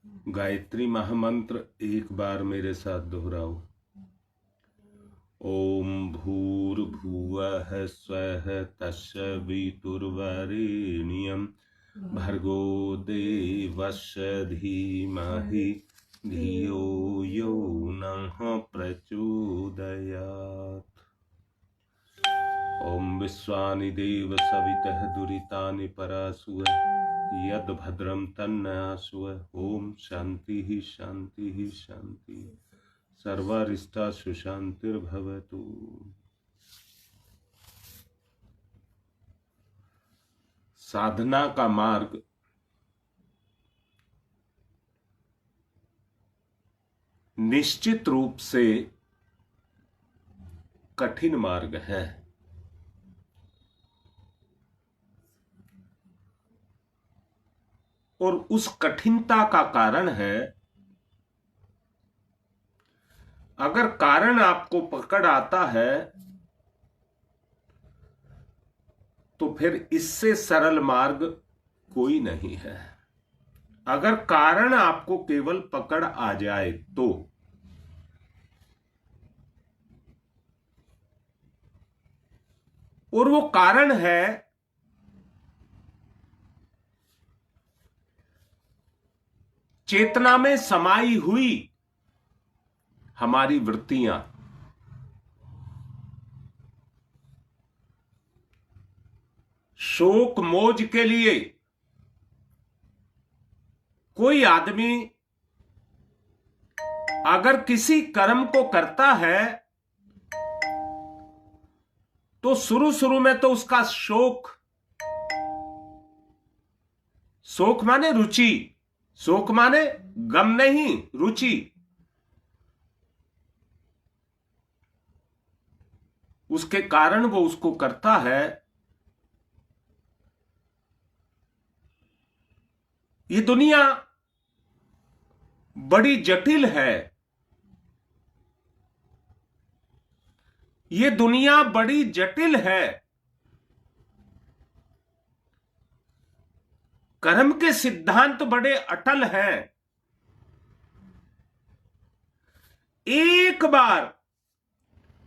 गायत्री महामंत्र एक बार मेरे साथ दोहराओ। ओम भूर्भुवः स्वः तत्सवितुर्वरेण्यं भर्गो देवस्य धीमहि धियो यो नः प्रचोदयात्। ओम विश्वानि देव सवितः दुरितानि परासुव यद भद्रम तन्नासुव। ओम शांति ही शांति ही शांति। सर्वारिष्टा सुशांतिर्भवतु। साधना का मार्ग निश्चित रूप से कठिन मार्ग है। और उस कठिनता का कारण है, अगर कारण आपको पकड़ आता है तो फिर इससे सरल मार्ग कोई नहीं है। अगर कारण आपको केवल पकड़ आ जाए तो और वो कारण है चेतना में समाई हुई हमारी वृत्तियां। शोक मोज के लिए कोई आदमी अगर किसी कर्म को करता है तो शुरू शुरू में तो उसका शोक माने रुचि, शोक माने गम नहीं, रुचि, उसके कारण वो उसको करता है। ये दुनिया बड़ी जटिल है। ये दुनिया बड़ी जटिल है। कर्म के सिद्धांत बड़े अटल हैं। एक बार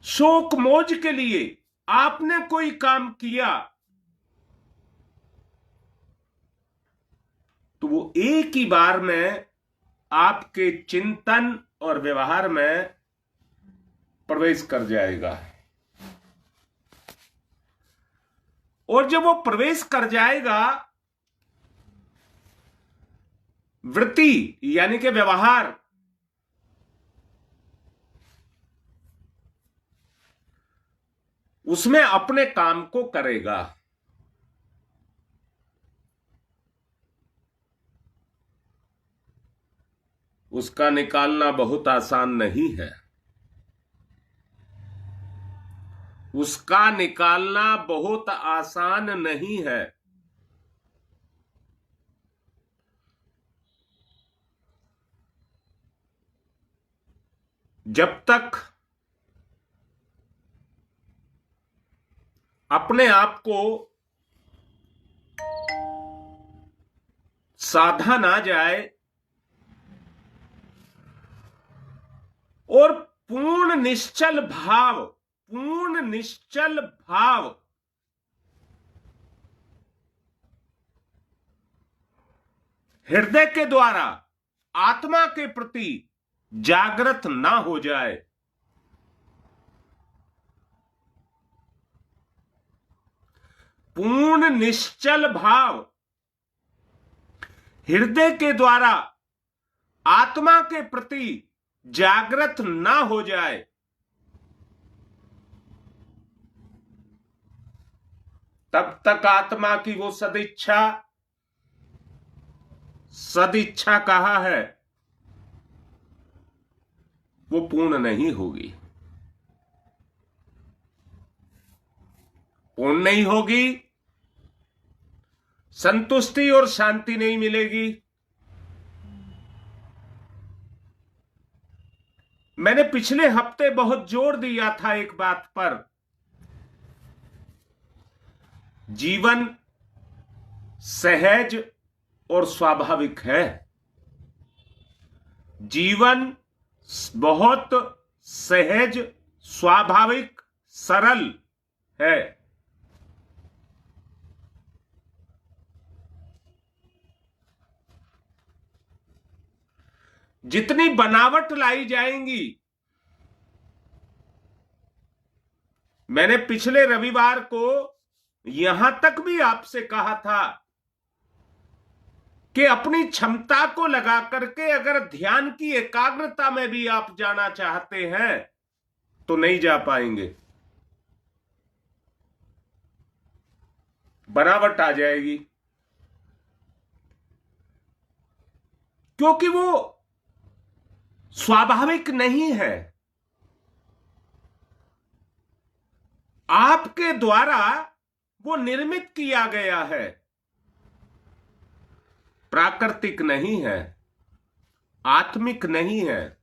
शोक मोज के लिए आपने कोई काम किया तो वो एक ही बार में आपके चिंतन और व्यवहार में प्रवेश कर जाएगा। और जब वो प्रवेश कर जाएगा, वृत्ति यानी कि व्यवहार उसमें अपने काम को करेगा। उसका निकालना बहुत आसान नहीं है। उसका निकालना बहुत आसान नहीं है। जब तक अपने आप को साधा ना जाए और पूर्ण निश्चल भाव हृदय के द्वारा आत्मा के प्रति जागृत ना हो जाए, पूर्ण निश्चल भाव हृदय के द्वारा आत्मा के प्रति जागृत ना हो जाए, तब तक आत्मा की वो सदिच्छा कहा है, वो पूर्ण नहीं होगी। पूर्ण नहीं होगी, संतुष्टि और शांति नहीं मिलेगी। मैंने पिछले हफ्ते बहुत जोर दिया था एक बात पर, जीवन सहज और स्वाभाविक है। जीवन बहुत सहज, स्वाभाविक, सरल है। जितनी बनावट लाई जाएंगी, मैंने पिछले रविवार को यहां तक भी आपसे कहा था कि अपनी क्षमता को लगा करके अगर ध्यान की एकाग्रता में भी आप जाना चाहते हैं तो नहीं जा पाएंगे, बनावट आ जाएगी, क्योंकि वो स्वाभाविक नहीं है। आपके द्वारा वो निर्मित किया गया है, प्राकृतिक नहीं है, आत्मिक नहीं है।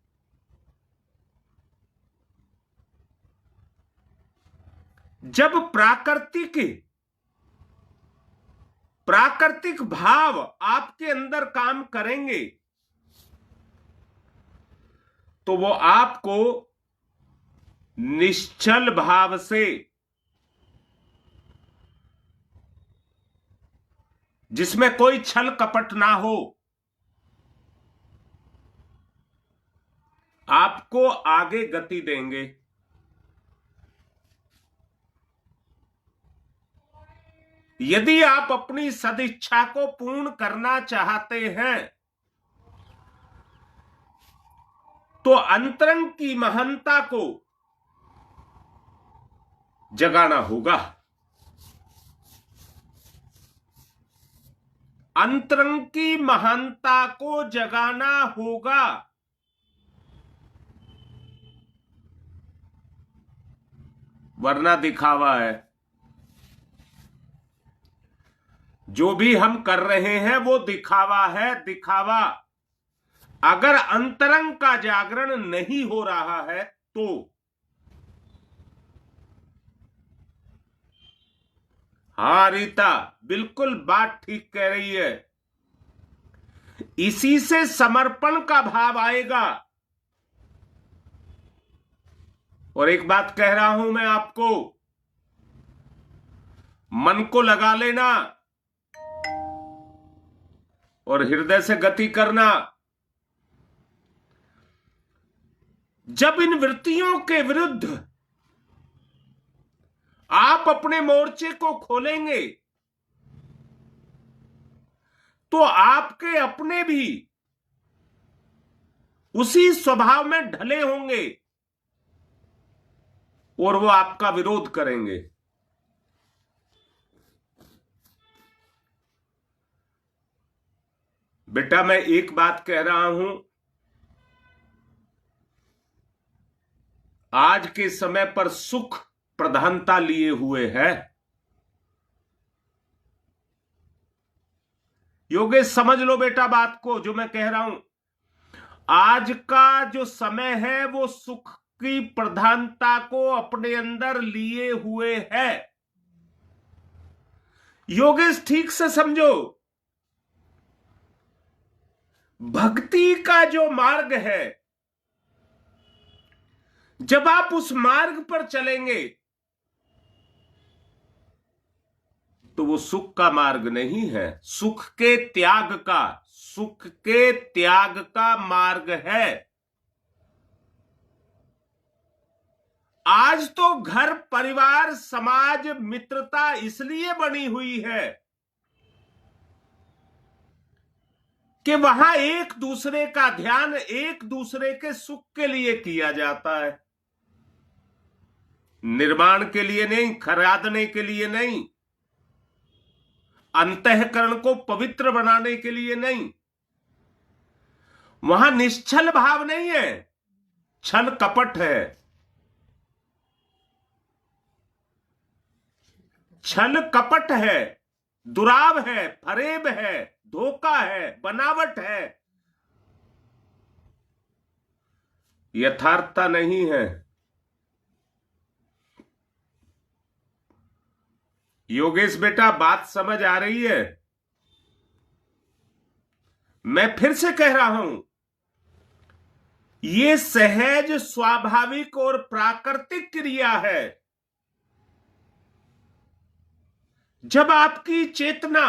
जब प्राकृतिक भाव आपके अंदर काम करेंगे तो वो आपको निश्चल भाव से, जिसमें कोई छल कपट ना हो, आपको आगे गति देंगे। यदि आप अपनी सदिच्छा को पूर्ण करना चाहते हैं तो अंतरंग की महानता को जगाना होगा। अंतरंग की महानता को जगाना होगा। वरना दिखावा है। जो भी हम कर रहे हैं वो दिखावा है, दिखावा। अगर अंतरंग का जागरण नहीं हो रहा है तो हाँ रीता, बिल्कुल बात ठीक कह रही है। इसी से समर्पण का भाव आएगा। और एक बात कह रहा हूं मैं आपको, मन को लगा लेना और हृदय से गति करना। जब इन वृत्तियों के विरुद्ध आप अपने मोर्चे को खोलेंगे तो आपके अपने भी उसी स्वभाव में ढले होंगे और वो आपका विरोध करेंगे। बेटा, मैं एक बात कह रहा हूं, आज के समय पर सुख प्रधानता लिए हुए है। योगेश, समझ लो बेटा बात को जो मैं कह रहा हूं। आज का जो समय है वो सुख की प्रधानता को अपने अंदर लिए हुए है। योगेश, ठीक से समझो, भक्ति का जो मार्ग है, जब आप उस मार्ग पर चलेंगे तो वो सुख का मार्ग नहीं है, सुख के त्याग का मार्ग है। आज तो घर, परिवार, समाज, मित्रता इसलिए बनी हुई है कि वहां एक दूसरे का ध्यान एक दूसरे के सुख के लिए किया जाता है, निर्माण के लिए नहीं, खरादने के लिए नहीं, अंतःकरण को पवित्र बनाने के लिए नहीं। वहां निश्चल भाव नहीं है, छल कपट है। छल कपट है, दुराव है, फरेब है, धोखा है, बनावट है, यथार्थता नहीं है। योगेश बेटा, बात समझ आ रही है? मैं फिर से कह रहा हूं, ये सहज, स्वाभाविक और प्राकृतिक क्रिया है। जब आपकी चेतना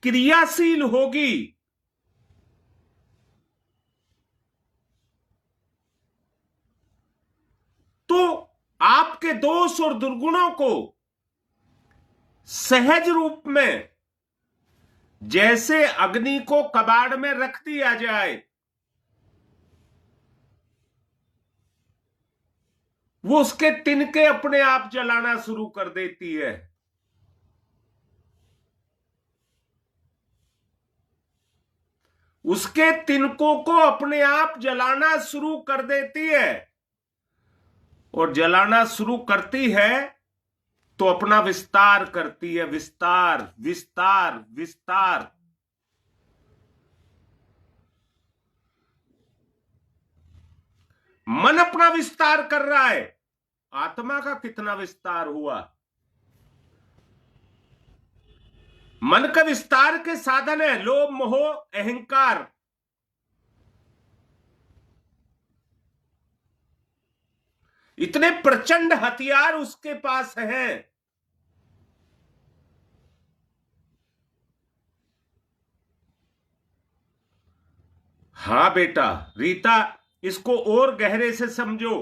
क्रियाशील होगी तो आपके दोष और दुर्गुणों को सहज रूप में, जैसे अग्नि को कबाड़ में रख दिया जाए, वो उसके तिनके अपने आप जलाना शुरू कर देती है। उसके तिनकों को अपने आप जलाना शुरू कर देती है, और जलाना शुरू करती है तो अपना विस्तार करती है। विस्तार, विस्तार, विस्तार। मन अपना विस्तार कर रहा है, आत्मा का कितना विस्तार हुआ? मन का विस्तार के साधन है लोभ, मोह, अहंकार। इतने प्रचंड हथियार उसके पास हैं। हां बेटा, रीता, इसको और गहरे से समझो।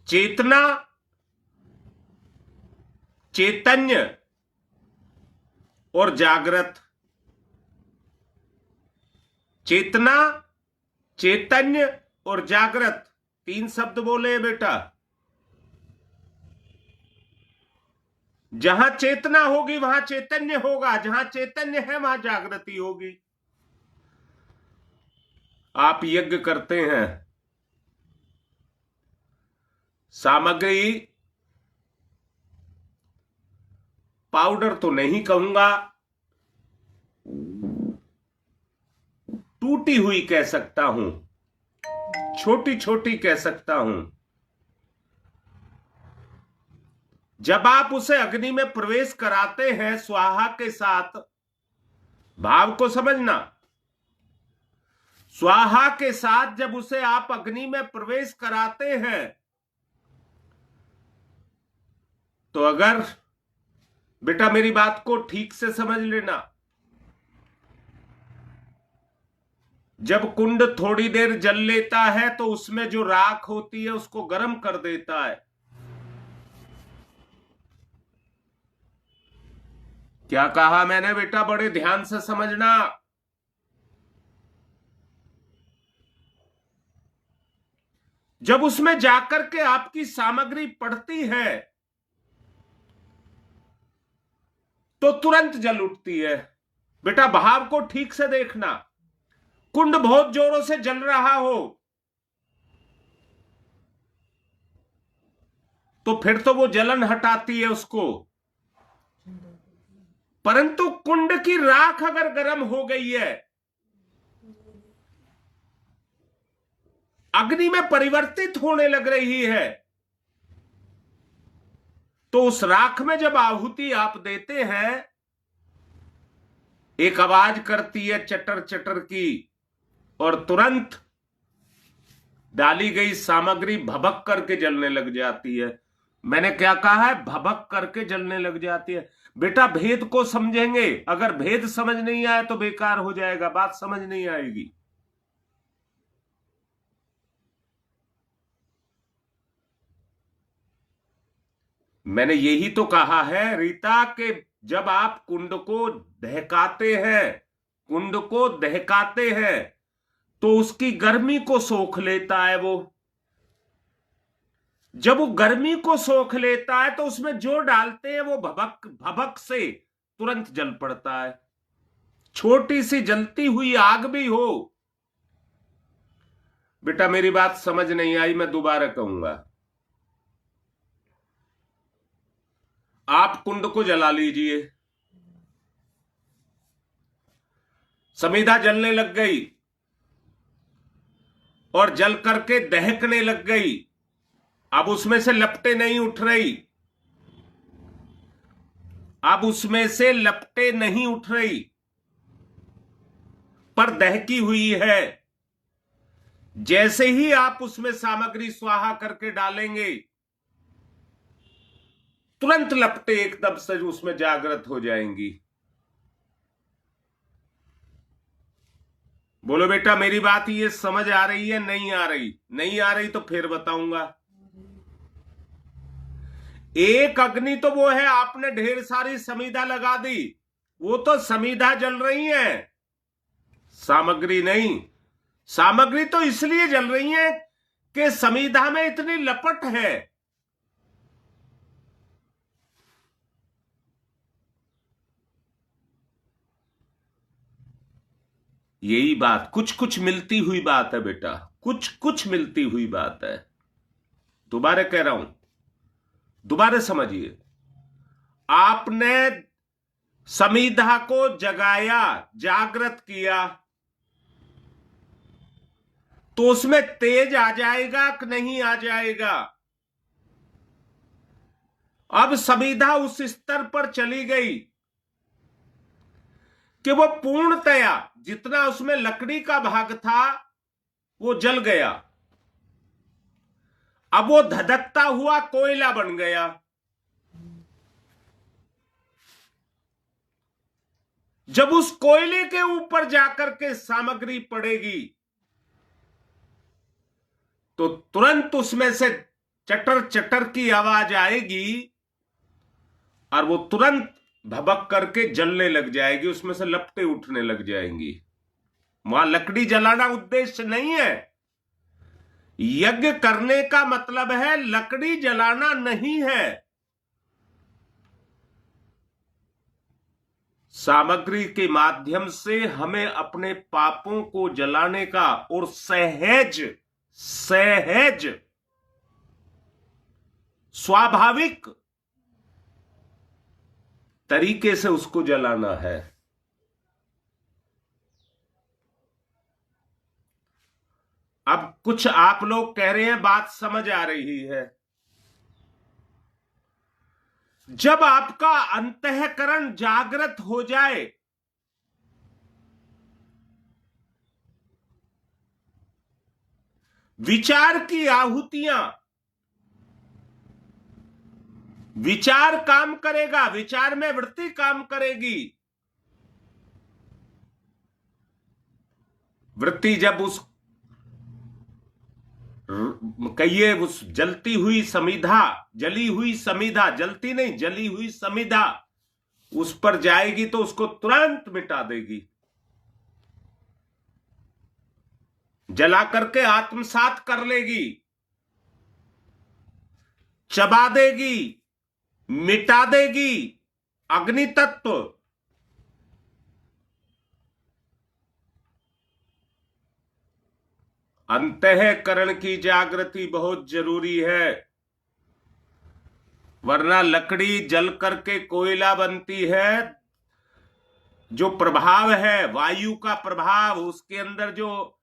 चेतना, चैतन्य और जागृत। चेतना, चैतन्य और जागृत, तीन शब्द बोले बेटा। जहां चेतना होगी वहां चैतन्य होगा, जहां चैतन्य है वहां जागृति होगी। आप यज्ञ करते हैं, सामग्री, पाउडर तो नहीं कहूंगा, टूटी हुई कह सकता हूं, छोटी छोटी कह सकता हूं। जब आप उसे अग्नि में प्रवेश कराते हैं स्वाहा के साथ, भाव को समझना, स्वाहा के साथ जब उसे आप अग्नि में प्रवेश कराते हैं, तो अगर बेटा मेरी बात को ठीक से समझ लेना, जब कुंड थोड़ी देर जल लेता है तो उसमें जो राख होती है उसको गर्म कर देता है। क्या कहा मैंने बेटा? बड़े ध्यान से समझना। जब उसमें जाकर के आपकी सामग्री पड़ती है तो तुरंत जल उठती है। बेटा भाव को ठीक से देखना। कुंड बहुत जोरों से जल रहा हो तो फिर तो वो जलन हटाती है उसको, परंतु कुंड की राख अगर गर्म हो गई है, अग्नि में परिवर्तित होने लग रही है, तो उस राख में जब आहुति आप देते हैं, एक आवाज करती है चटर चटर की, और तुरंत डाली गई सामग्री भभक करके जलने लग जाती है। मैंने क्या कहा है? भभक करके जलने लग जाती है। बेटा भेद को समझेंगे, अगर भेद समझ नहीं आए तो बेकार हो जाएगा, बात समझ नहीं आएगी। मैंने यही तो कहा है रीता के जब आप कुंड को दहकाते हैं, कुंड को दहकाते हैं तो उसकी गर्मी को सोख लेता है वो। जब वो गर्मी को सोख लेता है तो उसमें जो डालते हैं वो भभक भभक से तुरंत जल पड़ता है। छोटी सी जलती हुई आग भी हो। बेटा मेरी बात समझ नहीं आई, मैं दोबारा कहूंगा। आप कुंड को जला लीजिए, समीधा जलने लग गई और जल करके दहकने लग गई। अब उसमें से लपटें नहीं उठ रही, अब उसमें से लपटें नहीं उठ रही, पर दहकी हुई है। जैसे ही आप उसमें सामग्री स्वाहा करके डालेंगे, तुरंत लपटें एकदम से उसमें जागृत हो जाएंगी। बोलो बेटा, मेरी बात ये समझ आ रही है? नहीं आ रही? नहीं आ रही तो फिर बताऊंगा। एक अग्नि तो वो है, आपने ढेर सारी समीधा लगा दी, वो तो समीधा जल रही है, सामग्री नहीं। सामग्री तो इसलिए जल रही है कि समीधा में इतनी लपट है। यही बात, कुछ कुछ मिलती हुई बात है बेटा, कुछ कुछ मिलती हुई बात है। दोबारा कह रहा हूं, दोबारा समझिए। आपने समीधा को जगाया, जागृत किया, तो उसमें तेज आ जाएगा कि नहीं आ जाएगा? अब समीधा उस स्तर पर चली गई कि वो पूर्णतया, जितना उसमें लकड़ी का भाग था वो जल गया। अब वो धधकता हुआ कोयला बन गया। जब उस कोयले के ऊपर जाकर के सामग्री पड़ेगी, तो तुरंत उसमें से चटर चटर की आवाज आएगी और वो तुरंत भभक करके जलने लग जाएगी, उसमें से लपटें उठने लग जाएंगी। वहां लकड़ी जलाना उद्देश्य नहीं है। यज्ञ करने का मतलब है लकड़ी जलाना नहीं है। सामग्री के माध्यम से हमें अपने पापों को जलाने का और सहज सहज स्वाभाविक तरीके से उसको जलाना है। अब कुछ आप लोग कह रहे हैं, बात समझ आ रही है। जब आपका अंतःकरण जागृत हो जाए, विचार की आहुतियां, विचार काम करेगा, विचार में वृत्ति काम करेगी। वृत्ति जब उस कहिए उस जलती हुई समीधा, जली हुई समीधा, जलती नहीं जली हुई समीधा उस पर जाएगी तो उसको तुरंत मिटा देगी, जला करके आत्मसात कर लेगी, चबा देगी, मिटा देगी। अग्नि तत्व अंतःकरण की जागृति बहुत जरूरी है, वरना लकड़ी जल करके कोयला बनती है। जो प्रभाव है वायु का प्रभाव, उसके अंदर जो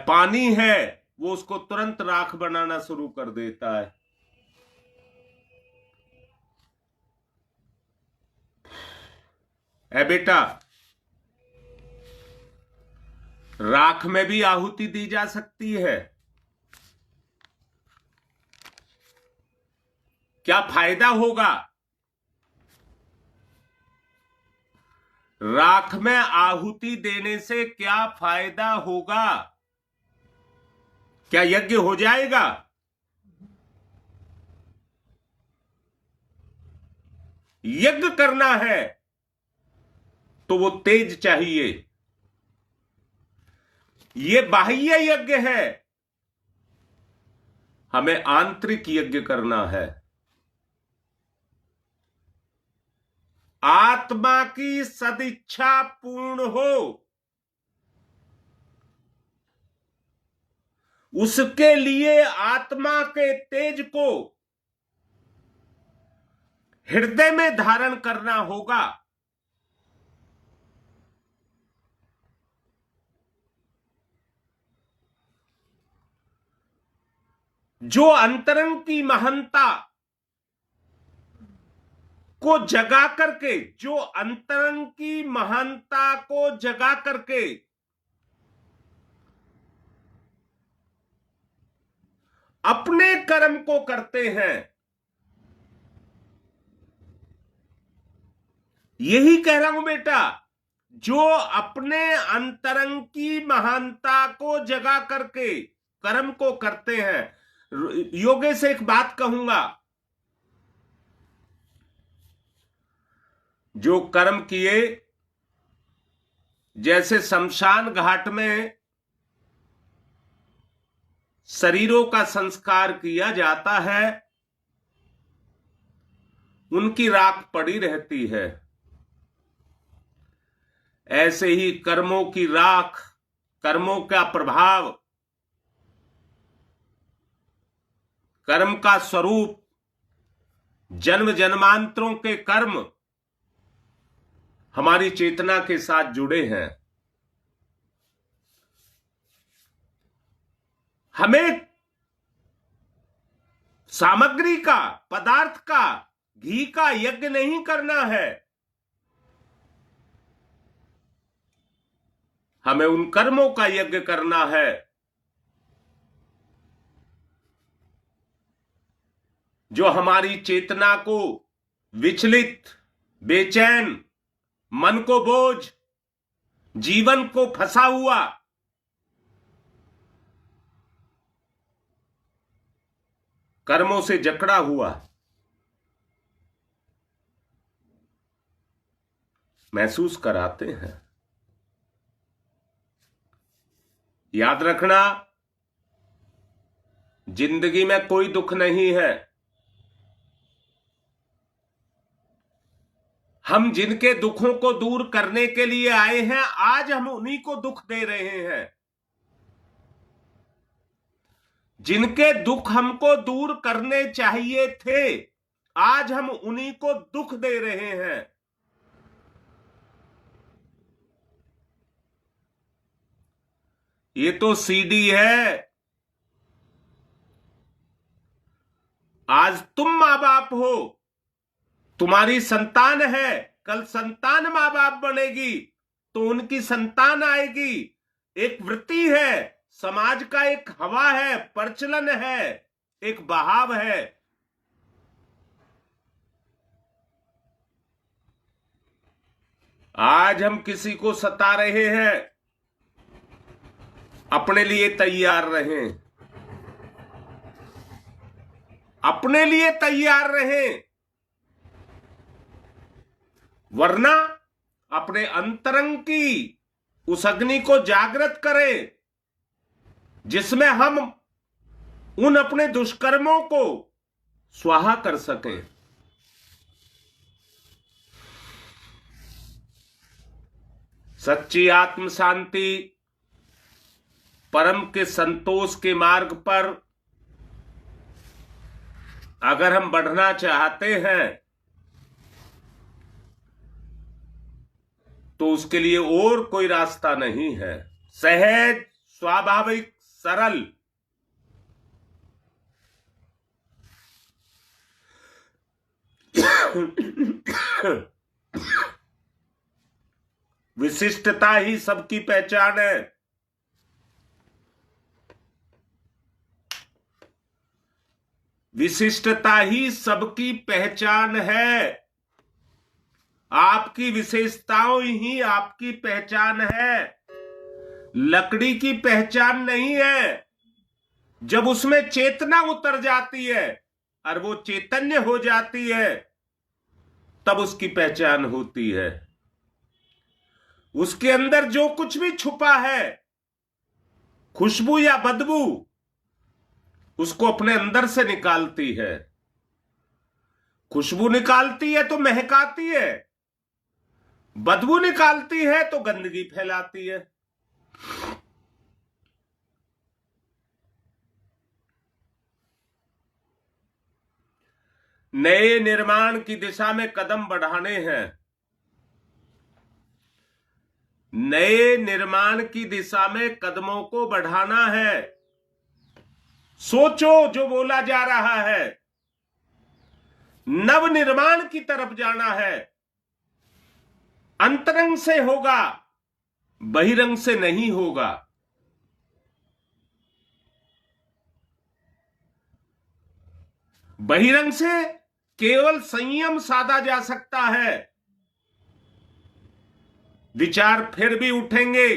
पानी है वो उसको तुरंत राख बनाना शुरू कर देता है। बेटा, राख में भी आहुति दी जा सकती है। क्या फायदा होगा? राख में आहुति देने से क्या फायदा होगा? क्या यज्ञ हो जाएगा? यज्ञ करना है तो वो तेज चाहिए। ये बाह्य यज्ञ है, हमें आंतरिक यज्ञ करना है। आत्मा की सदिच्छा पूर्ण हो, उसके लिए आत्मा के तेज को हृदय में धारण करना होगा। जो अंतरंग की महानता को जगा करके, जो अंतरंग की महानता को जगा करके अपने कर्म को करते हैं, यही कह रहा हूं बेटा, जो अपने अंतरंग की महानता को जगा करके कर्म को करते हैं। योगेश से एक बात कहूंगा, जो कर्म किए, जैसे शमशान घाट में शरीरों का संस्कार किया जाता है, उनकी राख पड़ी रहती है, ऐसे ही कर्मों की राख, कर्मों का प्रभाव, कर्म का स्वरूप, जन्म जन्मांतरों के कर्म हमारी चेतना के साथ जुड़े हैं। हमें सामग्री का, पदार्थ का, घी का यज्ञ नहीं करना है, हमें उन कर्मों का यज्ञ करना है जो हमारी चेतना को विचलित, बेचैन, मन को बोझ, जीवन को फंसा हुआ, कर्मों से जकड़ा हुआ महसूस कराते हैं। याद रखना, जिंदगी में कोई दुख नहीं है। हम जिनके दुखों को दूर करने के लिए आए हैं, आज हम उन्हीं को दुख दे रहे हैं। जिनके दुख हमको दूर करने चाहिए थे, आज हम उन्हीं को दुख दे रहे हैं। ये तो सीडी है। आज तुम मां बाप हो, तुम्हारी संतान है, कल संतान मां बाप बनेगी तो उनकी संतान आएगी। एक वृत्ति है, समाज का एक हवा है, प्रचलन है, एक बहाव है। आज हम किसी को सता रहे हैं, अपने लिए तैयार रहें, अपने लिए तैयार रहें, वरना अपने अंतरंग की उस अग्नि को जागृत करें, जिसमें हम उन अपने दुष्कर्मों को स्वाहा कर सकें। सच्ची आत्म शांति, परम के संतोष के मार्ग पर अगर हम बढ़ना चाहते हैं तो उसके लिए और कोई रास्ता नहीं है। सहज, स्वाभाविक, सरल, विशिष्टता ही सबकी पहचान है। विशिष्टता ही सबकी पहचान है। आपकी विशेषताओं ही आपकी पहचान है। लकड़ी की पहचान नहीं है। जब उसमें चेतना उतर जाती है और वो चैतन्य हो जाती है, तब उसकी पहचान होती है। उसके अंदर जो कुछ भी छुपा है, खुशबू या बदबू, उसको अपने अंदर से निकालती है। खुशबू निकालती है तो महकाती है, बदबू निकालती है तो गंदगी फैलाती है। नए निर्माण की दिशा में कदम बढ़ाने हैं। नए निर्माण की दिशा में कदमों को बढ़ाना है। सोचो जो बोला जा रहा है। नव निर्माण की तरफ जाना है। अंतरंग से होगा, बहिरंग से नहीं होगा। बहिरंग से केवल संयम साधा जा सकता है। विचार फिर भी उठेंगे,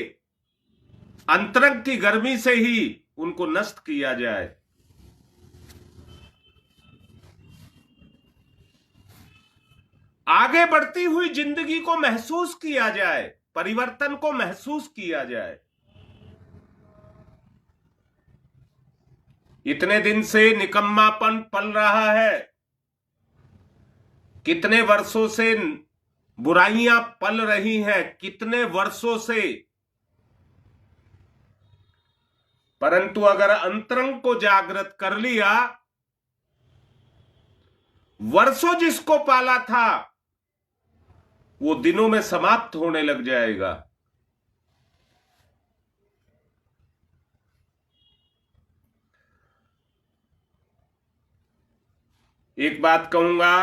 अंतरंग की गर्मी से ही उनको नष्ट किया जाए। आगे बढ़ती हुई जिंदगी को महसूस किया जाए, परिवर्तन को महसूस किया जाए। इतने दिन से निकम्मापन पल रहा है, कितने वर्षों से बुराइयां पल रही हैं, कितने वर्षों से। परंतु अगर अंतरंग को जागृत कर लिया, वर्षों जिसको पाला था वो दिनों में समाप्त होने लग जाएगा। एक बात कहूंगा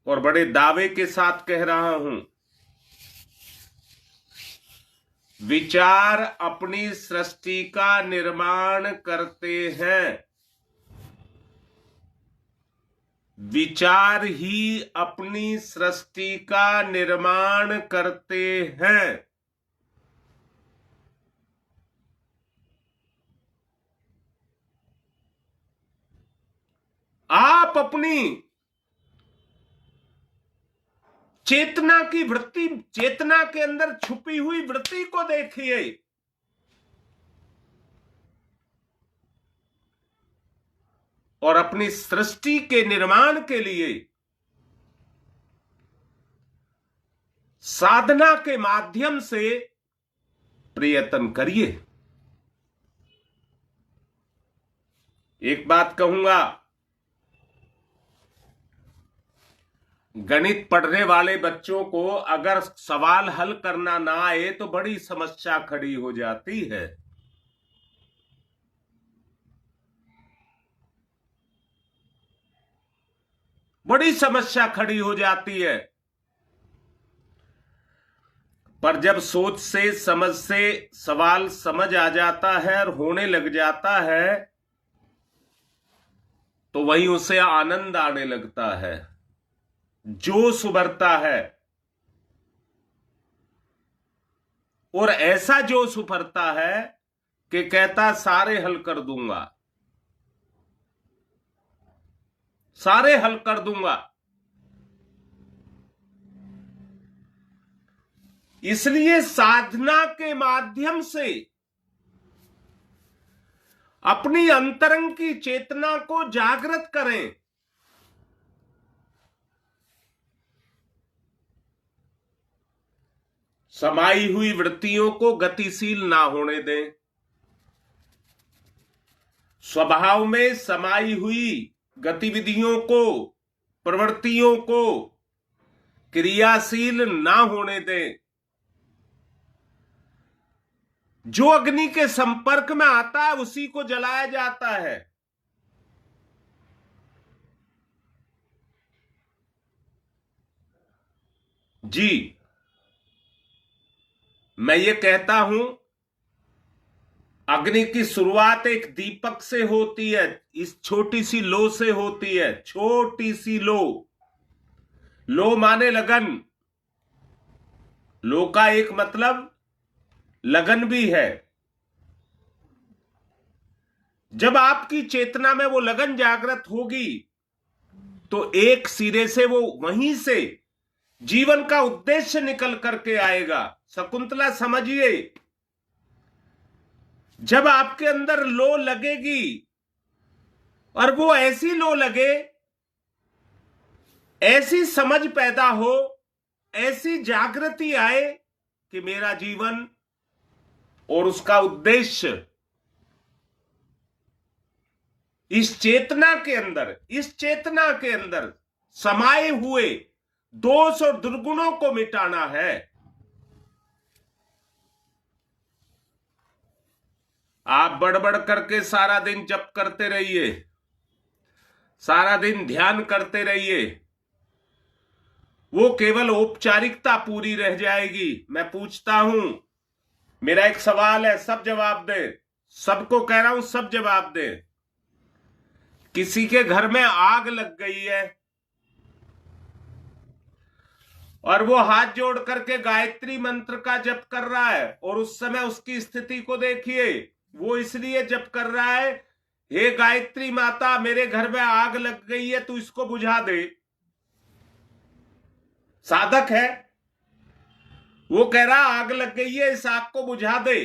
और बड़े दावे के साथ कह रहा हूं, विचार अपनी सृष्टि का निर्माण करते हैं। विचार ही अपनी सृष्टि का निर्माण करते हैं। आप अपनी चेतना की वृत्ति, चेतना के अंदर छुपी हुई वृत्ति को देखिए। और अपनी सृष्टि के निर्माण के लिए साधना के माध्यम से प्रयत्न करिए। एक बात कहूंगा, गणित पढ़ने वाले बच्चों को अगर सवाल हल करना ना आए तो बड़ी समस्या खड़ी हो जाती है। बड़ी समस्या खड़ी हो जाती है। पर जब सोच से, समझ से सवाल समझ आ जाता है और होने लग जाता है तो वही उसे आनंद आने लगता है, जोश उभरता है। और ऐसा जोश उभरता है कि कहता सारे हल कर दूंगा, सारे हल कर दूंगा। इसलिए साधना के माध्यम से अपनी अंतरंग की चेतना को जागृत करें। समाई हुई वृत्तियों को गतिशील ना होने दें। स्वभाव में समाई हुई गतिविधियों को, प्रवृत्तियों को क्रियाशील ना होने दें। जो अग्नि के संपर्क में आता है उसी को जलाया जाता है। जी, मैं ये कहता हूं, अग्नि की शुरुआत एक दीपक से होती है, इस छोटी सी लो से होती है। छोटी सी लो, लो माने लगन। लो का एक मतलब लगन भी है। जब आपकी चेतना में वो लगन जागृत होगी तो एक सिरे से वो वहीं से जीवन का उद्देश्य निकल करके आएगा। शकुंतला समझिए, जब आपके अंदर लो लगेगी और वो ऐसी लो लगे, ऐसी समझ पैदा हो, ऐसी जागृति आए कि मेरा जीवन और उसका उद्देश्य इस चेतना के अंदर समाये हुए दोष और दुर्गुणों को मिटाना है। आप बड़बड़ करके सारा दिन जप करते रहिए, सारा दिन ध्यान करते रहिए, वो केवल औपचारिकता पूरी रह जाएगी। मैं पूछता हूं, मेरा एक सवाल है, सब जवाब दे, सबको कह रहा हूं सब जवाब दे। किसी के घर में आग लग गई है और वो हाथ जोड़ करके गायत्री मंत्र का जप कर रहा है, और उस समय उसकी स्थिति को देखिए, वो इसलिए जप कर रहा है, हे गायत्री माता मेरे घर में आग लग गई है, तू इसको बुझा दे। साधक है, वो कह रहा आग लग गई है, इस आग को बुझा दे।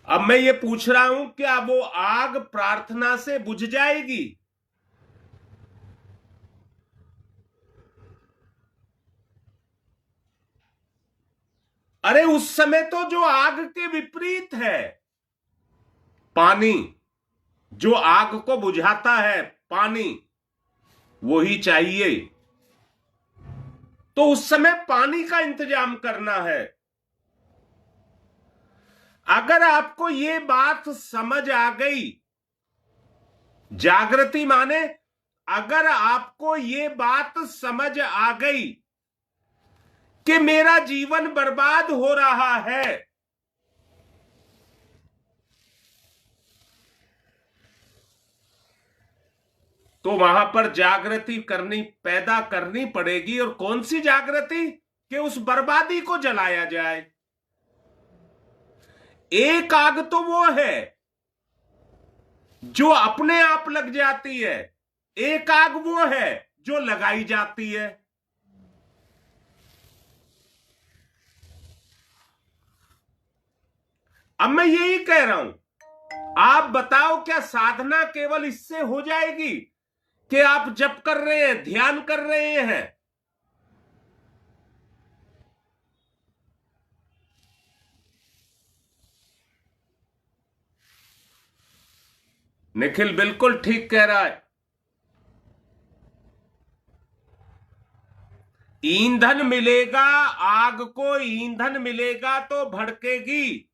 अब मैं ये पूछ रहा हूं, क्या वो आग प्रार्थना से बुझ जाएगी? अरे उस समय तो जो आग के विपरीत है, पानी, जो आग को बुझाता है पानी, वो ही चाहिए। तो उस समय पानी का इंतजाम करना है। अगर आपको ये बात समझ आ गई, जागृति माने अगर आपको ये बात समझ आ गई कि मेरा जीवन बर्बाद हो रहा है, तो वहां पर जागृति पैदा करनी पड़ेगी। और कौन सी जागृति? कि उस बर्बादी को जलाया जाए। एक आग तो वो है जो अपने आप लग जाती है, एक आग वो है जो लगाई जाती है। अब मैं यही कह रहा हूं, आप बताओ क्या साधना केवल इससे हो जाएगी कि आप जप कर रहे हैं, ध्यान कर रहे हैं? निखिल बिल्कुल ठीक कह रहा है। ईंधन मिलेगा, आग को ईंधन मिलेगा तो भड़केगी।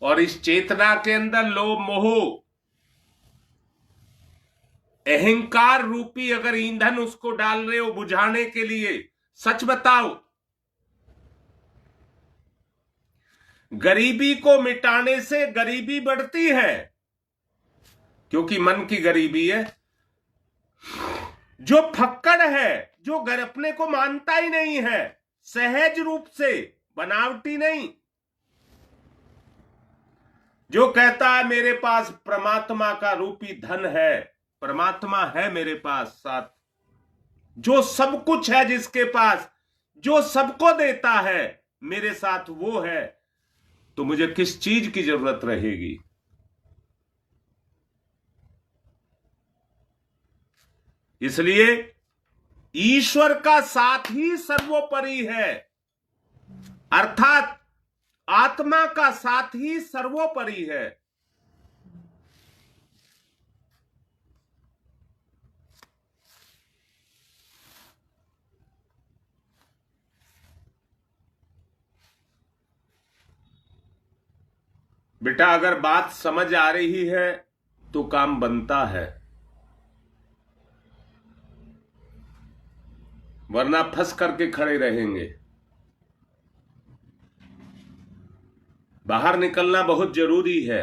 और इस चेतना के अंदर लोभ मोह अहंकार रूपी अगर ईंधन उसको डाल रहे हो बुझाने के लिए, सच बताओ, गरीबी को मिटाने से गरीबी बढ़ती है, क्योंकि मन की गरीबी है। जो फक्कड़ है, जो अपने को मानता ही नहीं है, सहज रूप से, बनावटी नहीं, जो कहता है मेरे पास परमात्मा का रूपी धन है, परमात्मा है मेरे पास साथ, जो सब कुछ है जिसके पास, जो सबको देता है, मेरे साथ वो है, तो मुझे किस चीज की जरूरत रहेगी? इसलिए ईश्वर का साथ ही सर्वोपरि है, अर्थात आत्मा का साथ ही सर्वोपरि है। बेटा अगर बात समझ आ रही है तो काम बनता है, वरना फंस करके खड़े रहेंगे। बाहर निकलना बहुत जरूरी है।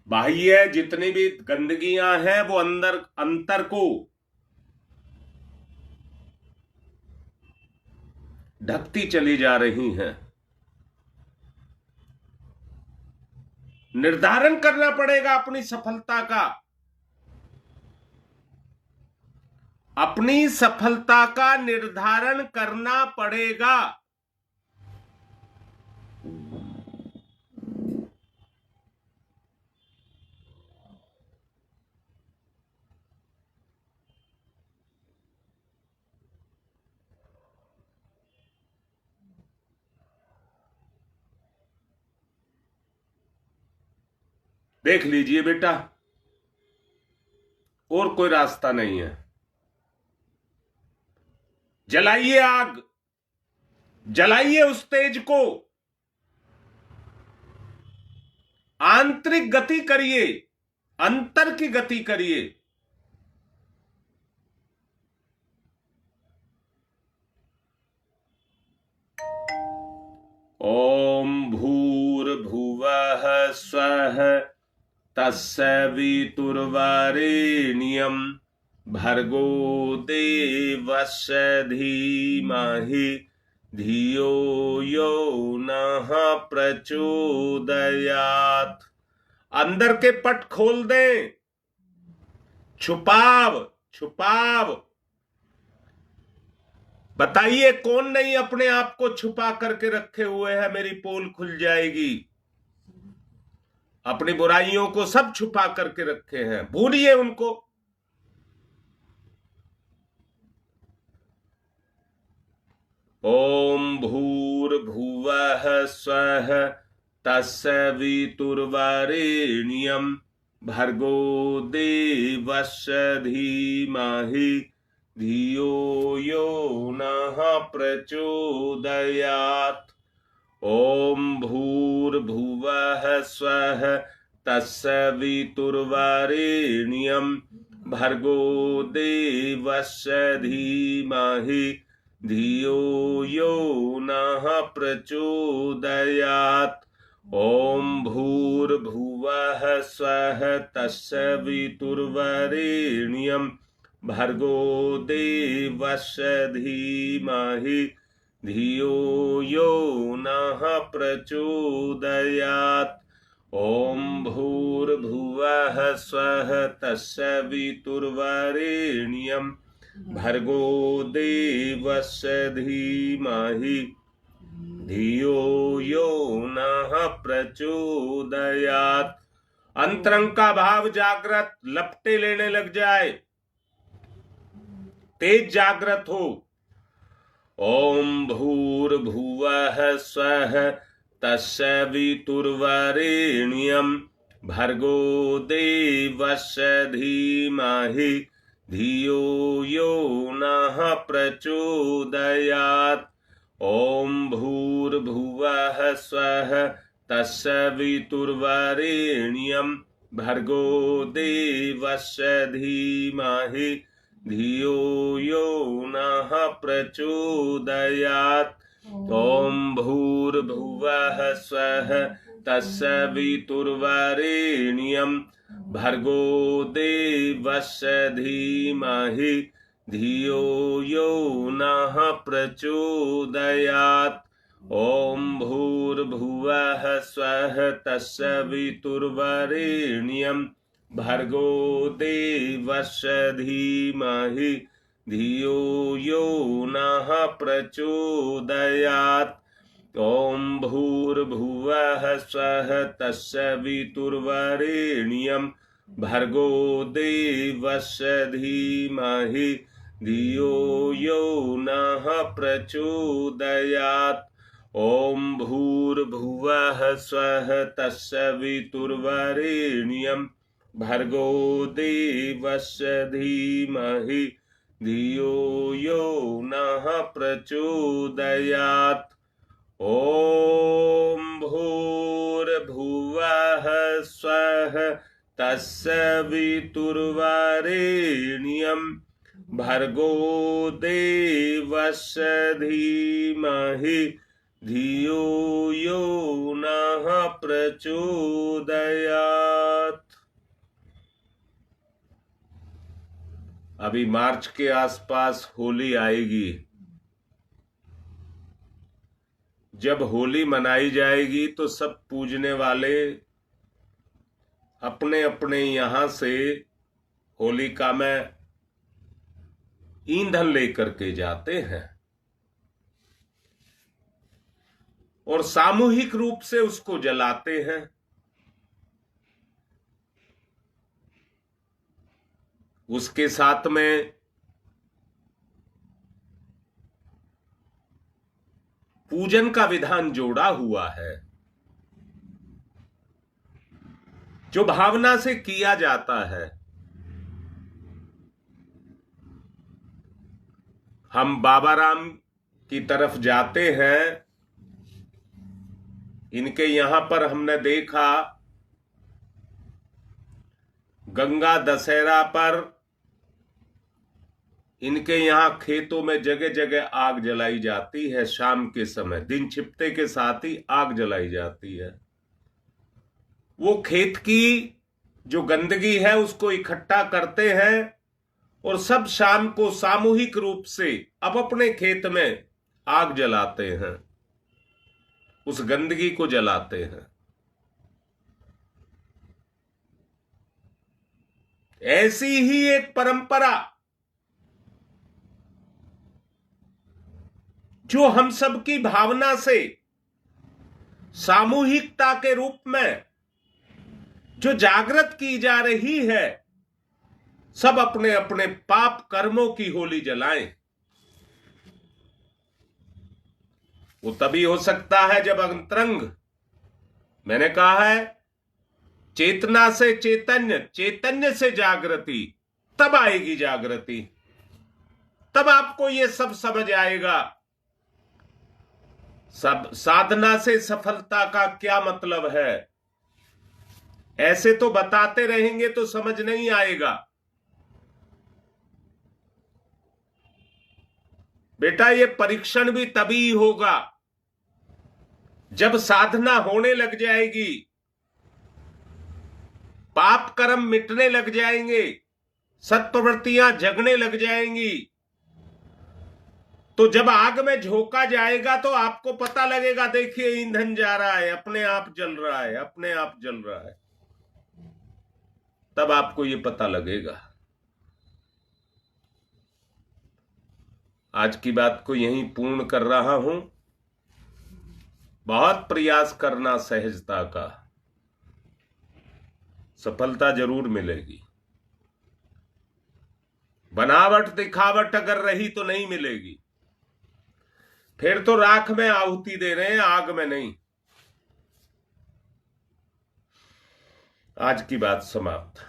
बाह्य जितनी भी गंदगियां हैं वो अंतर को ढकती चली जा रही हैं। निर्धारण करना पड़ेगा अपनी सफलता का, अपनी सफलता का निर्धारण करना पड़ेगा। देख लीजिए बेटा, और कोई रास्ता नहीं है। जलाइए आग, जलाइए उस तेज को, आंतरिक गति करिए, अंतर की गति करिए। ओम भूर्भुवः स्वः तत्सवितुर्वरेण्यं भर्गो देवस्य धीमहि धियो यो नः प्रचोदयात्। अंदर के पट खोल दें, छुपाव छुपाव। बताइए कौन नहीं अपने आप को छुपा करके रखे हुए है? मेरी पोल खुल जाएगी। अपनी बुराइयों को सब छुपा करके रखे हैं, भूलिए उनको। ओम भूर्भुवः स्वः तत्सवितुर्वरेण्यं भर्गो देवस्य धीमहि धियो यो नः प्रचोदयात्। ओम भूर्भुवः स्वः तत्सवितुर्वरेण्यं भर्गो देवस्य धीमहि धियो यो नः प्रचोदयात्। ओम भूर्भुवः स्वः तत्सवितुर्वरेण्यं भर्गो देवस्य धीमहि धियो यो नः प्रचोदयात्। ओम भूर्भुवः स्वः तत्सवितुर्वरेण्यं भर्गो देवस्य धीमहि धियो यो नः प्रचोदयात्। अंतरंग का भाव जागृत, लपटे लेने लग जाए, तेज जागृत हो। ओम भूर्भुवः स्वः तत्सवितुर्वरेण्यं भर्गो देवस्य धीमहि धियो यो नः प्रचोदयात्। ओम भूर्भुवः स्वः तत्सवितुर्वरेण्यं भर्गो देवस्य धीमहि धियो यो नः प्रचोदयात्। ओम भूर्भुवः स्वः तत्सवितुर्वरेण्यं भर्गो देवस्य धीमहि धियो यो नः प्रचोदयात्। ओम भूर्भुवः स्वः तत्सवितुर्वरेण्यं भर्गो देवस्य धीमहि धियो यो नः प्रचोदयात्। ओम भूर्भुवः स्वः तत्सवितुर्वरेण्यं भर्गो देवस्य धीमहि धियो यो नः प्रचोदयात्। ओम भूर्भुवः स्वः तत्सवितुर्वरेण्यं भर्गो देवस्य धीमहि धियो यो नः प्रचोदयात्। ओम भूर्भुवः स्वः तत्सवितुर्वरेण्यं भर्गो देवस्य धीमहि धियो यो नः प्रचोदयात्। अभी मार्च के आसपास होली आएगी। जब होली मनाई जाएगी तो सब पूजने वाले अपने अपने यहां से होलिका में ईंधन लेकर के जाते हैं और सामूहिक रूप से उसको जलाते हैं। उसके साथ में पूजन का विधान जोड़ा हुआ है, जो भावना से किया जाता है। हम बाबा राम की तरफ जाते हैं, इनके यहां पर हमने देखा गंगा दशहरा पर इनके यहां खेतों में जगह जगह आग जलाई जाती है। शाम के समय दिन छिपते के साथ ही आग जलाई जाती है। वो खेत की जो गंदगी है उसको इकट्ठा करते हैं और सब शाम को सामूहिक रूप से अब अपने खेत में आग जलाते हैं, उस गंदगी को जलाते हैं। ऐसी ही एक परंपरा जो हम सबकी भावना से सामूहिकता के रूप में जो जागृत की जा रही है, सब अपने अपने पाप कर्मों की होली जलाएं। वो तभी हो सकता है जब अंतरंग, मैंने कहा है, चेतना से चैतन्य, चैतन्य से जागृति, तब आएगी जागृति, तब आपको ये सब समझ आएगा। सब साधना से सफलता का क्या मतलब है। ऐसे तो बताते रहेंगे तो समझ नहीं आएगा। बेटा ये परीक्षण भी तभी होगा जब साधना होने लग जाएगी, पाप कर्म मिटने लग जाएंगे, सत्प्रवृत्तियां जगने लग जाएंगी। तो जब आग में झोंका जाएगा तो आपको पता लगेगा, देखिए ईंधन जा रहा है, अपने आप जल रहा है, अपने आप जल रहा है। तब आपको ये पता लगेगा। आज की बात को यहीं पूर्ण कर रहा हूं। बहुत प्रयास करना सहजता का, सफलता जरूर मिलेगी। बनावट दिखावट अगर रही तो नहीं मिलेगी। फिर तो राख में आहुति दे रहे हैं, आग में नहीं। आज की बात समाप्त।